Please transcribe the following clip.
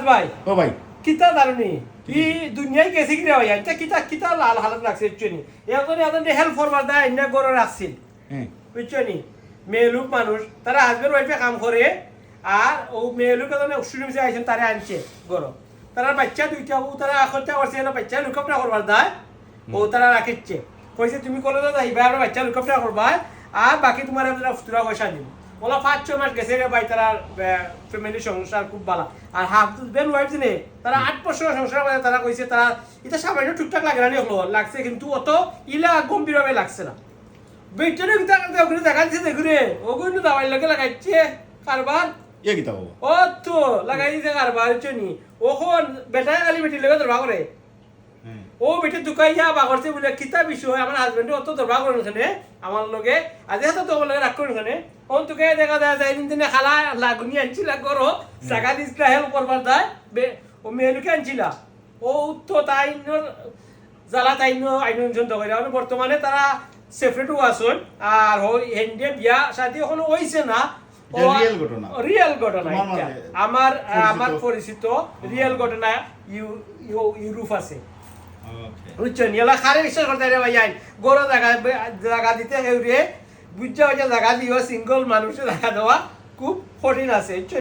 রাজ ভাই ও ভাই কিতা দারুনি ই দুনিয়ায় গেছে কি রে ভাই এটা কিতা কিতা লাল হালত লাগছে চুনি এখন হেল্প করবার দা ইন্না গরর আসছিল হ্যাঁ বুঝছনি মেয়ে লোক মানুষ তারা হাজবেন্ড ওয়াইফে কাম করে আর ও মেয়ে লোক এখানে স্টুডেন্ট আইছেন তারা আনছে গরো তারা বাচ্চা দুইটা ও তারা আখরটা করছে না বাচ্চা লুকআপটা করবার দা ও তারা রাখিচ্ছে কইছে তুমি কলেজে যাইবা আর বাচ্চা লুকআপটা করবা আর বাকি তোমার আমরা ফুতুরা পয়সা দিব ওলা 5-6 মাস গেছে রে ভাই তারা ফ্যামিলি সংসার খুব ভালো আর হাজবেন্ড ওয়াইফ দিনে তারা 8 বছর সংসার করে তারা কইছে তারা এটা সামান্য টুকটাক লাগে না হলো লাগছে কিন্তু অত ইলা গম্ভীরভাবে লাগছে না বেটারে কিতা করতে ওগুলো দেখা দিছে দেখুরে ওগুলো দাওয়াই লাগে লাগাইছে কারবার ইয়ে কিতা বাবা ও তো লাগাই দিছে কারবার চনি ওখন বেটায় খালি বেটি লেগে ধরবা করে হ্যাঁ ও বেটি দুকাইয়া বাগরছে বলে কিতা বিষয় আমার হাজবেন্ড অত ধরবা করে ওখানে আমার লগে আজ এত তো লগে রাখ করে ওখানে কোন তোকে দেখা যায় দিনে খালা লাগুনি আনছিলা করো জায়গা দিছলা হেল্প করবার দায় ও মেয়েলুকে আনছিলা ও তো তাই জ্বালা তাই আইনজন দগাই বর্তমানে তারা সেপারেটও আসুন আর হেন্ডে বিয়া শাদি এখনো হইছে না রিয়েল ঘটনা আমার আমার পরিচিত রিয়েল ঘটনা ইউরোপ আছে বুঝছেন এলা খারে বিশ্বাস করতে রে ভাই আইন গরো জায়গা দিতে হেউরে বুঝছে জায়গা দিও সিঙ্গল মানুষের জায়গা দেওয়া খুব কঠিন আছে